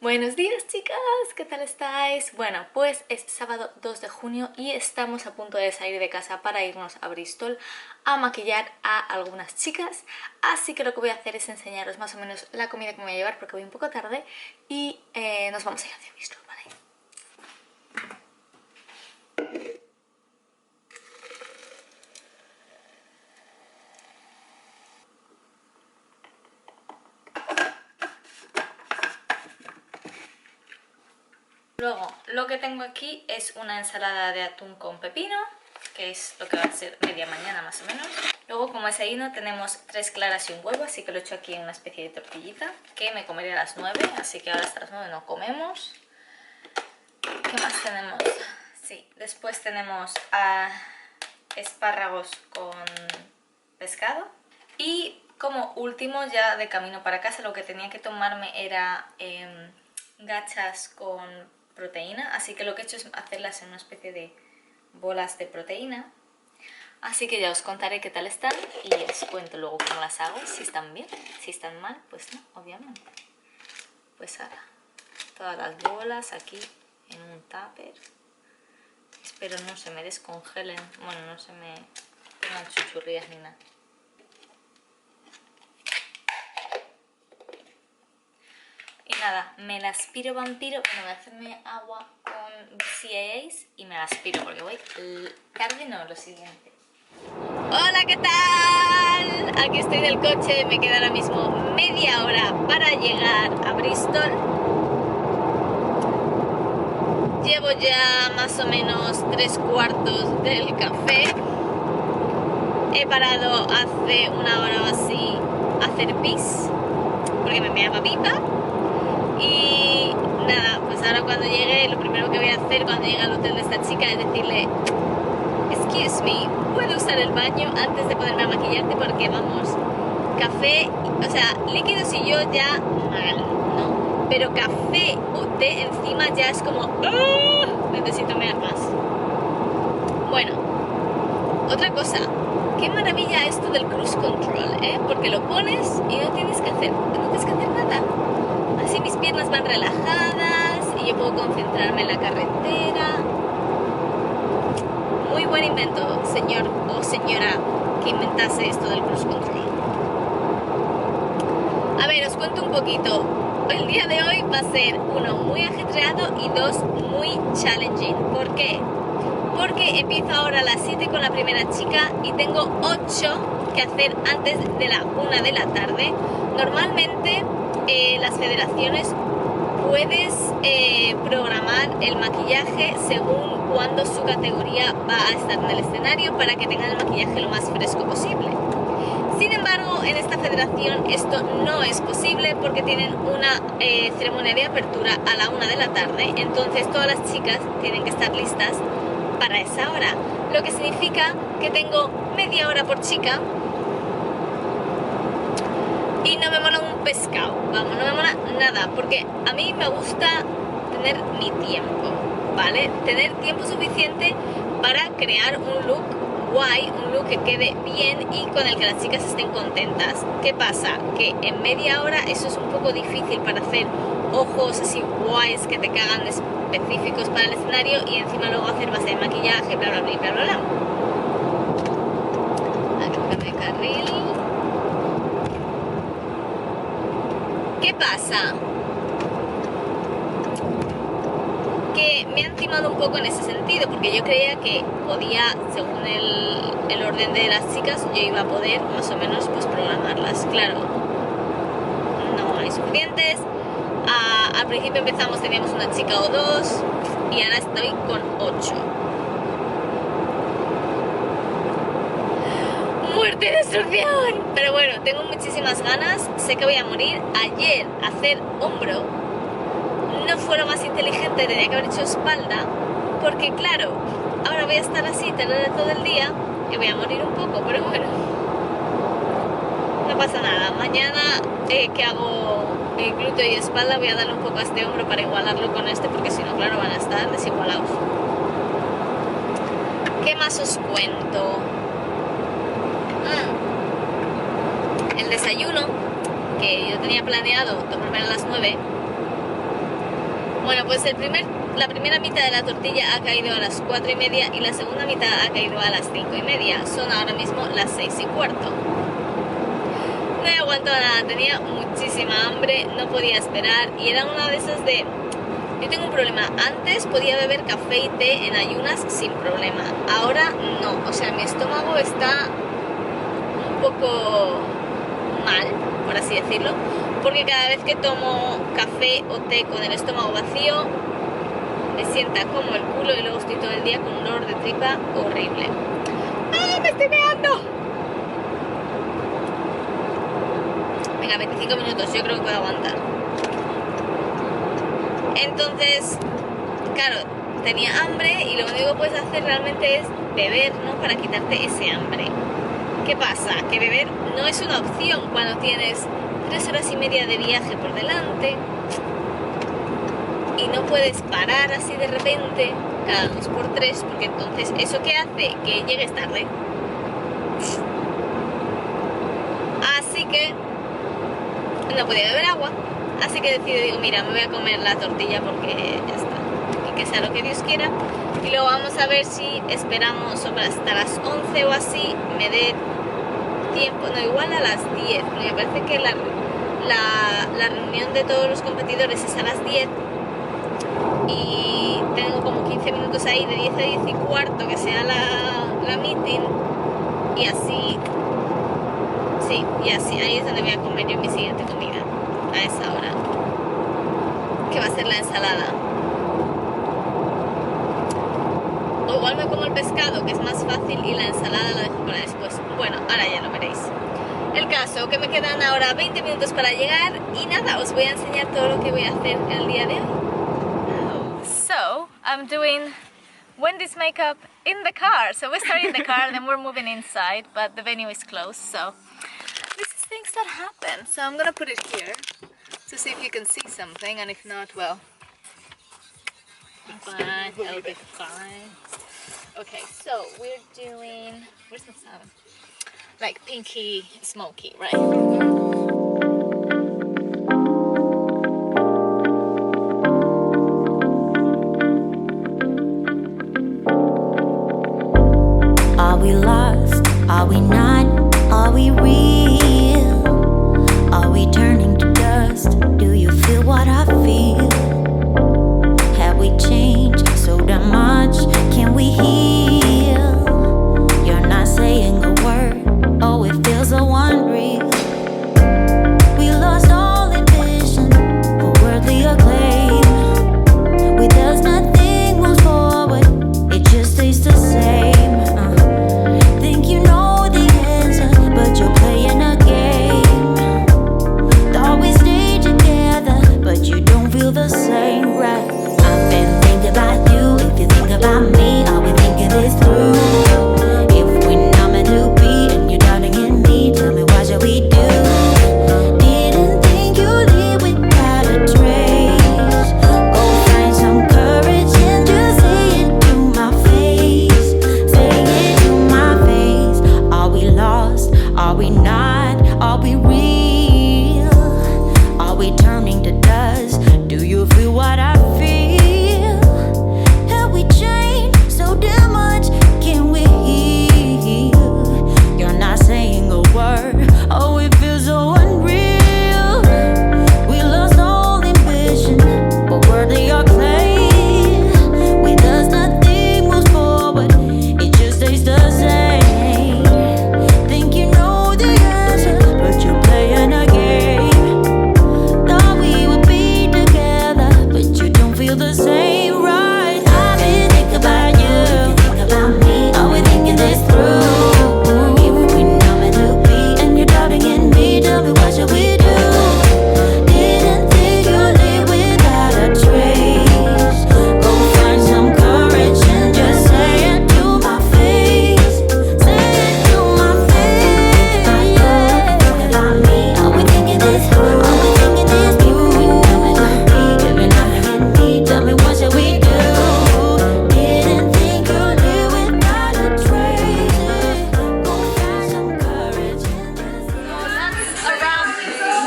Buenos días, chicas, ¿qué tal estáis? Bueno, pues es sábado 2 de junio y estamos a punto de salir de casa para irnos a Bristol a maquillar a algunas chicas. Así que lo que voy a hacer es enseñaros más o menos la comida que me voy a llevar porque voy un poco tarde y nos vamos a ir hacia Bristol, ¿vale? Luego, lo que tengo aquí es una ensalada de atún con pepino, que es lo que va a ser media mañana más o menos. Luego, como desayuno, tenemos 3 claras y un huevo, así que lo he hecho aquí en una especie de tortillita, que me comeré a las 9, así que ahora hasta las 9 no comemos. ¿Qué más tenemos? Sí, después tenemos espárragos con pescado. Y como último, ya de camino para casa, lo que tenía que tomarme era gachas con proteína, así que lo que he hecho es hacerlas en una especie de bolas de proteína. Así que ya os contaré qué tal están y os cuento luego cómo las hago, si están bien, si están mal, pues no, obviamente. Pues ahora, todas las bolas aquí en un tupper. Espero no se me descongelen, bueno, no se me pongan chuchurrías ni nada. Y nada, me las piro vampiro, bueno, voy a hacerme agua con CAAs y me las piro porque voy tarde, no, lo siguiente. Hola, ¿qué tal? Aquí estoy del coche, me queda ahora mismo media hora para llegar a Bristol. Llevo ya más o menos 3/4 del café. He parado hace una hora o así a hacer pis, porque me meaba pipa. Y nada, pues ahora cuando llegue, lo primero que voy a hacer cuando llegue al hotel de esta chica es decirle: excuse me, ¿puedo usar el baño antes de ponerme a maquillarte? Porque vamos, café, o sea, líquidos y yo ya mal, ¿no? Pero café o té encima ya es como ¡ah! Necesito mear más. Bueno, otra cosa, qué maravilla esto del cruise control, ¿eh? Porque lo pones y no tienes que hacer nada. Así mis piernas van relajadas y yo puedo concentrarme en la carretera. Muy buen invento, señor o señora que inventase esto del cruise control. A ver, os cuento un poquito. El día de hoy va a ser uno muy ajetreado y dos muy challenging. ¿Por qué? Porque empiezo ahora a las 7 con la primera chica y tengo 8 que hacer antes de la 1 de la tarde. Normalmente las federaciones puedes programar el maquillaje según cuándo su categoría va a estar en el escenario para que tengan el maquillaje lo más fresco posible. Sin embargo, en esta federación esto no es posible porque tienen una ceremonia de apertura a la 1 de la tarde, entonces todas las chicas tienen que estar listas para esa hora, lo que significa que tengo media hora por chica y no me mola un pescado, vamos, no me mola nada, porque a mí me gusta tener mi tiempo, ¿vale? Tener tiempo suficiente para crear un look guay, un look que quede bien y con el que las chicas estén contentas. ¿Qué pasa? Que en media hora eso es un poco difícil para hacer ojos así guays que te cagan específicos para el escenario y encima luego hacer base de maquillaje, bla bla bla bla bla bla. Aquí de carril. ¿Qué pasa? Que me han timado un poco en ese sentido, porque yo creía que podía, según el orden de las chicas, yo iba a poder más o menos pues programarlas. Claro, no hay suficientes. Al principio teníamos una chica o dos, y ahora estoy con 8. ¡Muerte y destrucción! Pero bueno, tengo muchísimas ganas, sé que voy a morir. Ayer hacer hombro no fue lo más inteligente, tenía que haber hecho espalda, porque claro, ahora voy a estar así todo el día y voy a morir un poco, pero bueno, no pasa nada. Mañana que hago glúteo y espalda voy a darle un poco a este hombro para igualarlo con este, porque si no, claro, van a estar desigualados. ¿Qué más os cuento? El desayuno, que yo tenía planeado tomarme a las 9, Bueno, pues la primera mitad de la tortilla ha caído a las 4:30 y la segunda mitad ha caído a las 5:30. Son ahora mismo las 6:15. No he aguantado nada, tenía muchísima hambre, no podía esperar y era una de esas de... Yo tengo un problema, antes podía beber café y té en ayunas sin problema, ahora no, o sea, mi estómago está un poco mal, por así decirlo, porque cada vez que tomo café o té con el estómago vacío, me sienta como el culo y luego estoy todo el día con un dolor de tripa horrible. ¡Ah, me estoy meando! Venga, 25 minutos, yo creo que puedo aguantar. Entonces, claro, tenía hambre y lo único que puedes hacer realmente es beber, ¿no? Para quitarte ese hambre. ¿Qué pasa? Que beber no es una opción cuando tienes 3 horas y media de viaje por delante y no puedes parar así de repente cada 2x3, porque entonces eso que hace que llegues tarde. Así que no podía beber agua, así que digo, mira, me voy a comer la tortilla porque ya está, y que sea lo que Dios quiera. Y luego vamos a ver si esperamos hasta las 11 o así, me dé tiempo, no, igual a las 10, porque me parece que la reunión de todos los competidores es a las 10 y tengo como 15 minutos ahí, de 10 a 10:15 que sea la meeting, y así, sí, y así, ahí es donde voy a comer yo mi siguiente comida, a esa hora, que va a ser la ensalada. O igual me como el pescado, que es más fácil, y la ensalada la dejo para después. Bueno, ahora ya lo veréis. El caso, que me quedan ahora 20 minutos para llegar y nada, os voy a enseñar todo lo que voy a hacer el día de hoy. So, I'm doing Wendy's makeup in the car. So we start in the car, then we're moving inside, but the venue is closed, so this is things that happen. So I'm gonna put it here to see if you can see something, and if not, well, fine, it'll be fine. Okay, so we're doing, where's the sound? Like pinky smoky, right? Are we lost? Are we not? Are we real? Are we turning to dust? Do you feel what I feel? Have we changed so damn much? Can we heal? You're not saying a word. Oh, it feels so unreal. We lost all ambition for worldly acclaim. With us nothing moves forward, it just stays the same. Think you know the answer, but you're playing a game. Thought we stayed together, but you don't feel the same, right? I've been thinking about you. If you think about me, are we thinking this through? If we're not meant to be and you're doubting in me, tell me what shall we do? Didn't think you'd leave without a trace. Go find some courage and just say it to my face. Say it to my face. Are we lost? Are we not? Are we real? Are we turning to dust? Do you feel what I feel? Have we changed so damn much? Can we heal? You're not saying a word. Oh, it feels so unreal. We lost all ambition, but worthy acclaim. With us nothing moves forward, it just stays the same. Think you know the answer, but you're playing a game. Thought we would be together, but you don't feel the same, right? I've been thinking about you. Think about me. Are we thinking this through? If we're not meant to be and you're doubting in me, tell me what shall we do? Didn't think you'd leave without a trace. Go find some courage and just say it to my face. Say it to my face. Think about me. Are we thinking this through? Are we thinking this through? If we're not meant to be, if you're not in me, tell me what shall we do? Didn't think you'd leave without a trace. Go find some courage and just Around,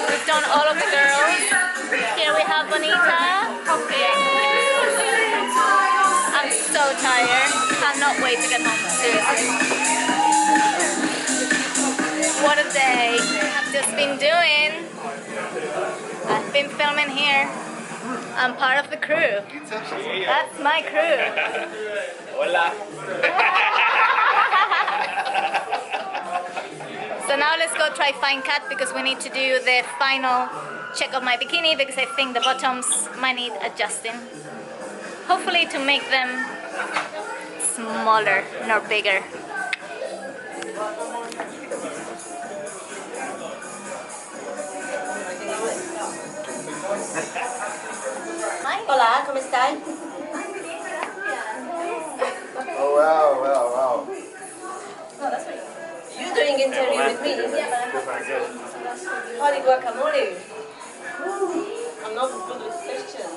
we've done all of the girls. Here we have Bonita. tired. Cannot wait to get home. Seriously. What a day I've just been doing. I've been filming here. I'm part of the crew. That's my crew. Hola. So now let's go try fine cut because we need to do the final check of my bikini because I think the bottoms might need adjusting. Hopefully to make them smaller, not bigger. Hola, ¿cómo están? Oh wow, wow, wow. You're doing interview with me? Holy guacamole. I'm not good with questions.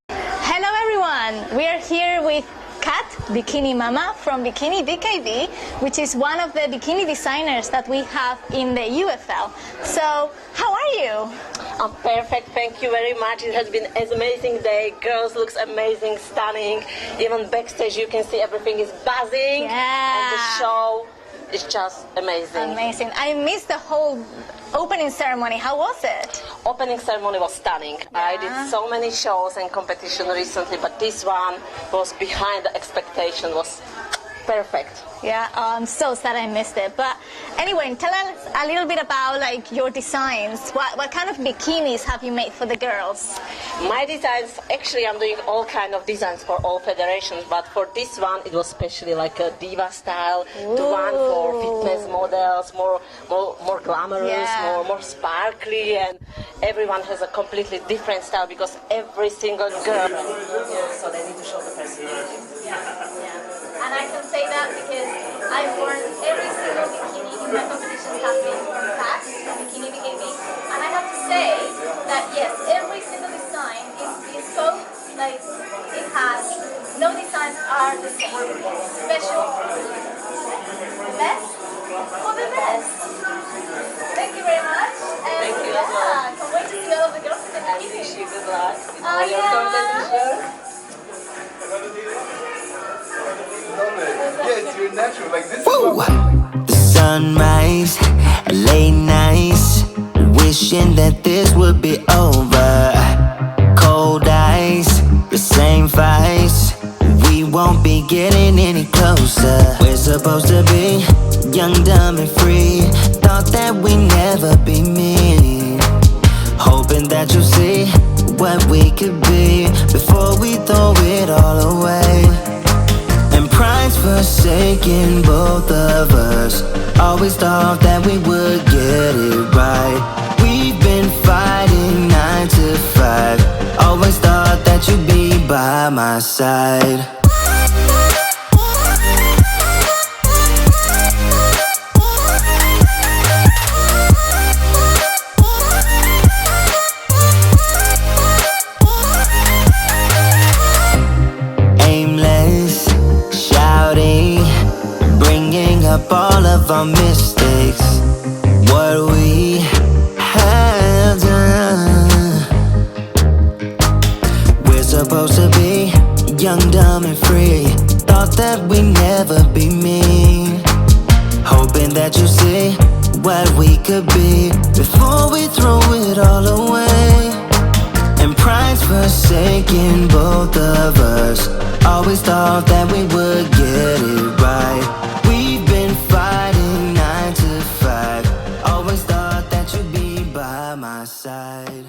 Hello everyone, we are here with Kat, Bikini Mama from Bikini DKB, which is one of the bikini designers that we have in the UFL. So, how are you? I'm perfect, thank you very much. It has been an amazing day. Girls looks amazing, stunning. Even backstage you can see everything is buzzing. Yeah. And the show is just amazing. Amazing. I missed the whole opening ceremony. How was it? Opening ceremony was stunning. I did so many shows and competition recently, but this one was behind the expectation, was perfect. Yeah, I'm so sad I missed it. But anyway, tell us a little bit about like your designs. What kind of bikinis have you made for the girls? My designs, actually I'm doing all kind of designs for all federations, but for this one it was especially like a diva style, the one for fitness models, more glamorous, more sparkly, and everyone has a completely different style because every single girl, so they need to show the personality. And I can say that because I've worn every single bikini in my competitions have been from Kat, Bikini DKB, and I have to say that yes, every single design is bespoke, like it has, no designs are the same. Special, the best for the best. Thank you very much. And Thank you as well. can't wait to see all of the girls in the I bikini. wish you good luck in Oh, all your yeah. competitions. Yeah, it's your natural. Like this Woo! is The sunrise, late nights, wishing that this would be over. Cold eyes, the same fights. We won't be getting any closer. We're supposed to be young, dumb, and free. Thought that we never be me. Hoping that you'll see what we could be before we throw it all away. And pride's forsaken both of us. Always thought that we would get it right. We've been fighting 9 to 5. Always thought that you'd be by my side. Aimless, shouting, bringing up all of our mistakes. What we have done. We're supposed to be young, dumb, and free. Thought that we never be mean. Hoping that you see what we could be before we throw it all away. And pride's forsaken both of us. Always thought that we would get it right. We've been fighting 9 to 5. Always thought that you'd be by my side.